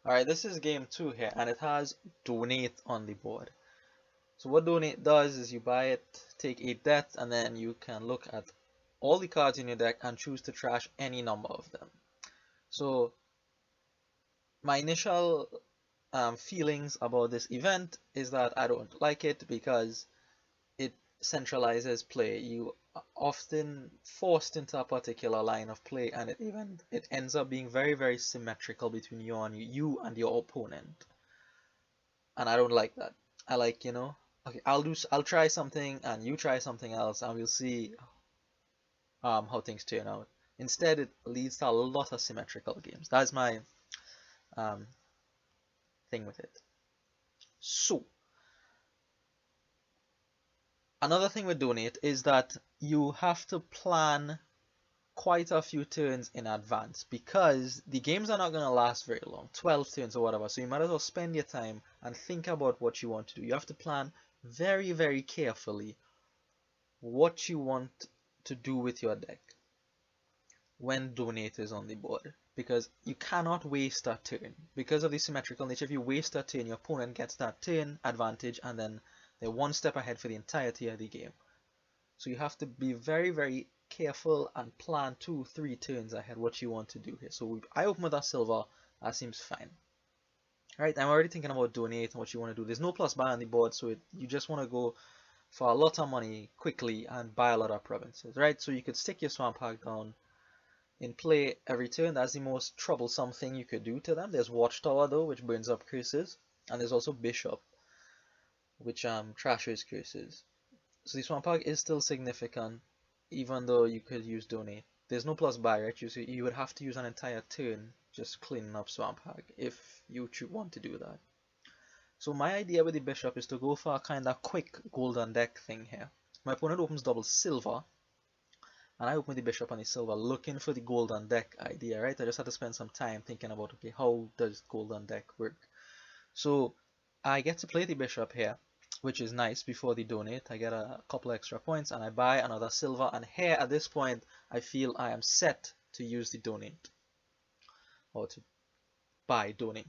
Alright, this is game 2 here, and it has donate on the board. So what donate does is you buy it, take 8 death, and then you can look at all the cards in your deck and choose to trash any number of them. So my initial feelings about this event is that I don't like it because it centralizes play. You are often forced into a particular line of play, and it ends up being very symmetrical between you and your opponent. And I don't like that. I like, okay, I'll try something and you try something else and we'll see how things turn out. Instead, it leads to a lot of symmetrical games. That's my um, thing with it. So, another thing with Donate is that you have to plan quite a few turns in advance because the games are not going to last very long, 12 turns or whatever. So you might as well spend your time and think about what you want to do. You have to plan very carefully what you want to do with your deck when Donate is on the board, because you cannot waste a turn. Because of the symmetrical nature, if you waste a turn, your opponent gets that turn advantage and then they're one step ahead for the entirety of the game. So you have to be very careful and plan 2-3 turns ahead what you want to do here. So I open with a silver, that seems fine. Alright, I'm already thinking about Donate and what you want to do. There's no plus buy on the board, so you just want to go for a lot of money quickly and buy a lot of provinces, right? So you could stick your Swamp Hag down in play every turn. That's the most troublesome thing you could do to them. There's Watchtower though, which burns up curses, and there's also Bishop, which trashes curses. So the Swamp Hag is still significant, even though you could use Donate. There's no plus buy, right? You would have to use an entire turn just cleaning up Swamp Hag if you want to do that. So my idea with the Bishop is to go for a kind of quick golden deck thing here. My opponent opens double silver, and I open the Bishop and the silver looking for the golden deck idea, right? I just had to spend some time thinking about, okay, how does golden deck work? So I get to play the Bishop here, which is nice before the Donate. I get a couple extra points and I buy another silver, and here at this point I feel I am set to use the Donate, or to buy Donate.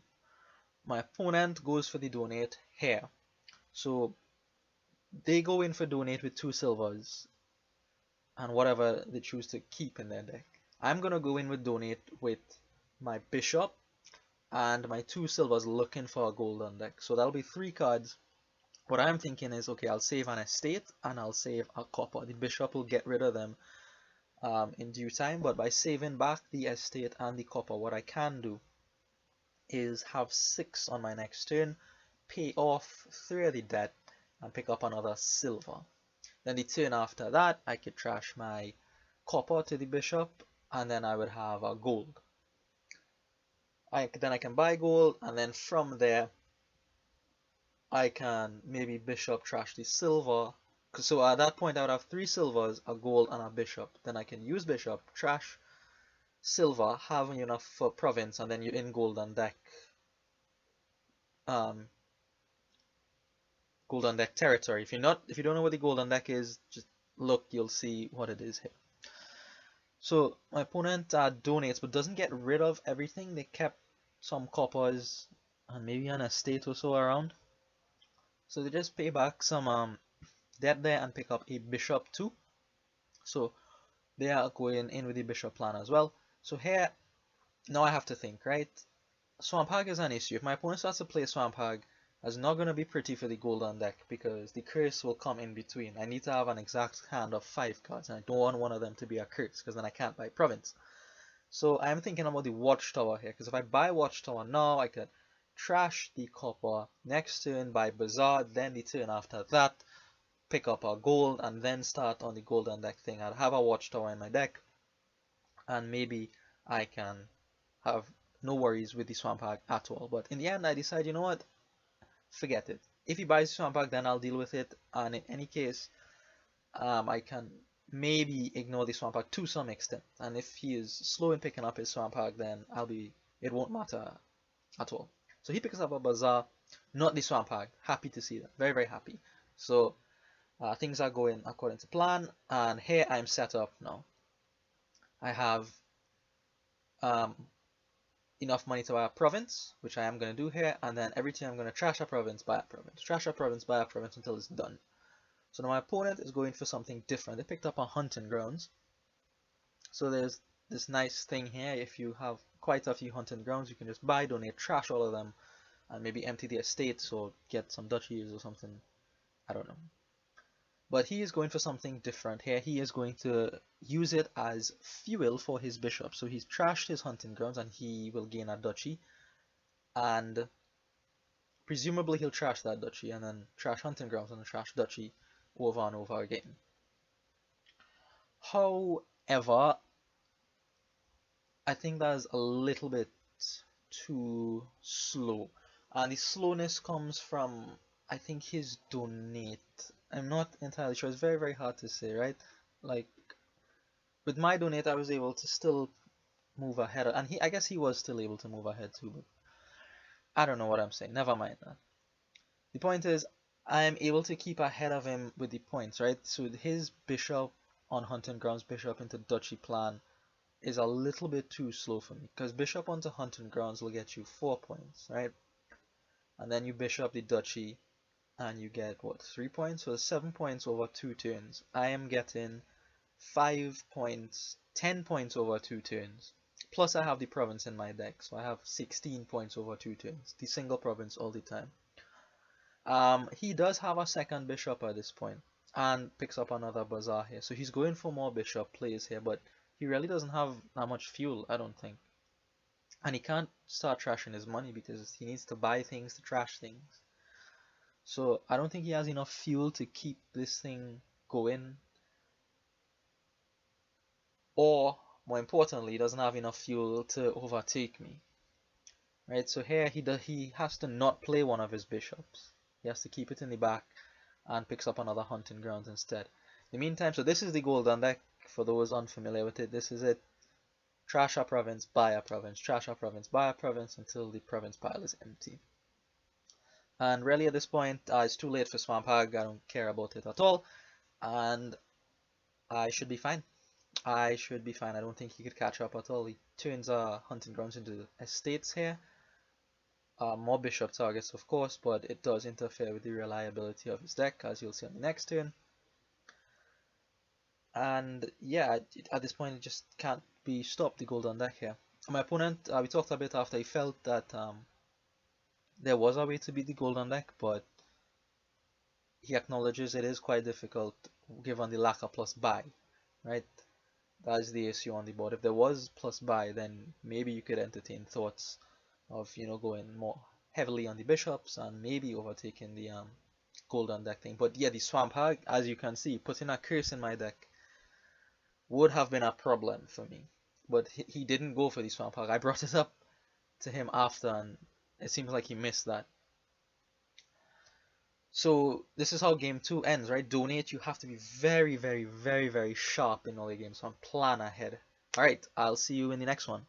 My opponent goes for the Donate here. So they go in for Donate with 2 silvers and whatever they choose to keep in their deck. I'm going to go in with Donate with my Bishop and my 2 silvers looking for a golden deck. So that'll be 3 cards. What I'm thinking is, okay, I'll save an estate and I'll save a copper. The Bishop will get rid of them in due time, but by saving back the estate and the copper, what I can do is have 6 on my next turn, pay off 3 of the debt, and pick up another silver. Then the turn after that, I could trash my copper to the Bishop, and then I would have a gold. Then I can buy gold, and then from there, I can maybe Bishop trash the silver. So at that point, I would have 3 silvers, a gold, and a Bishop. Then I can use Bishop, trash silver, having enough for province, and then you're in golden deck. Golden deck territory. If you don't know what the golden deck is, just look, you'll see what it is here. So my opponent donates but doesn't get rid of everything. They kept some coppers and maybe an estate or so around. So they just pay back some debt there and pick up a Bishop too. So they are going in with the Bishop plan as well. So here, now I have to think, right? Swamp Hag is an issue. If my opponent starts to play Swamp Hag, it's not going to be pretty for the golden deck because the curse will come in between. I need to have an exact hand of 5 cards, and I don't want one of them to be a curse because then I can't buy province. So I'm thinking about the Watchtower here, because if I buy Watchtower now, I could trash the copper, next turn buy Bazaar, then the turn after that pick up a gold, and then start on the golden deck thing. I'd have a Watchtower in my deck, and maybe I can have no worries with the Swamp Hag at all. But in the end, I decide, you know what? Forget it. If he buys Swamp Hag, then I'll deal with it, and in any case, I can maybe ignore the Swamp Hag to some extent, and if he is slow in picking up his Swamp Hag, then it won't matter at all. So he picks up a Bazaar, not the Swamp Hag. Happy to see that, very happy. So things are going according to plan, and here I'm set up now. I have enough money to buy a province, which I am going to do here, and then every turn I'm going to trash a province, buy a province, trash a province, buy a province until it's done. So now my opponent is going for something different. They picked up a hunting grounds. So there's this nice thing here. If you have quite a few hunting grounds, you can just buy, donate, trash all of them, and maybe empty the estates or get some duchies or something. I don't know. But he is going for something different here. He is going to use it as fuel for his bishop. So he's trashed his hunting grounds and he will gain a duchy. And presumably he'll trash that duchy and then trash hunting grounds and then trash duchy over and over again. However, I think that's a little bit too slow. And the slowness comes from, I think, his donate. I'm not entirely sure. It's very, very hard to say, right? Like, with my donate, I was able to still move ahead. And I guess he was still able to move ahead too, but I don't know what I'm saying. Never mind that. The point is, I am able to keep ahead of him with the points, right? So his bishop on hunting grounds, bishop into duchy plan is a little bit too slow for me. Because bishop onto hunting grounds will get you 4 points, right? And then you bishop the duchy and you get what, 3 points? So 7 points over 2 turns. I am getting 5 points, 10 points over 2 turns. Plus I have the province in my deck, so I have 16 points over 2 turns. The single province all the time. He does have a second bishop at this point and picks up another bazaar here. So he's going for more bishop plays here, but he really doesn't have that much fuel, I don't think. And he can't start trashing his money because he needs to buy things to trash things. So I don't think he has enough fuel to keep this thing going. Or, more importantly, he doesn't have enough fuel to overtake me. Right, so here he has to not play one of his bishops. He has to keep it in the back and picks up another hunting ground instead. In the meantime, so this is the golden deck for those unfamiliar with it. This is it. Trash a province, buy a province, trash a province, buy a province until the province pile is empty. And really at this point, it's too late for Swamp Hag. I don't care about it at all. And I should be fine. I should be fine. I don't think he could catch up at all. He turns hunting grounds into estates here. More bishop targets, of course, but it does interfere with the reliability of his deck, as you'll see on the next turn. And yeah, at this point, it just can't be stopped, the golden deck here. My opponent, we talked a bit after, he felt that there was a way to beat the golden deck, but he acknowledges it is quite difficult given the lack of plus buy, right? That is the issue on the board. If there was plus buy, then maybe you could entertain thoughts of, you know, going more heavily on the bishops and maybe overtaking the golden deck thing. But yeah, the Swamp Hag, as you can see, putting a curse in my deck would have been a problem for me. But he didn't go for the Swamp Hag. I brought it up to him after and it seems like he missed that. So this is how game 2 ends, right? Donate, you have to be very, very, very, very sharp in all your games. So plan ahead. Alright, I'll see you in the next one.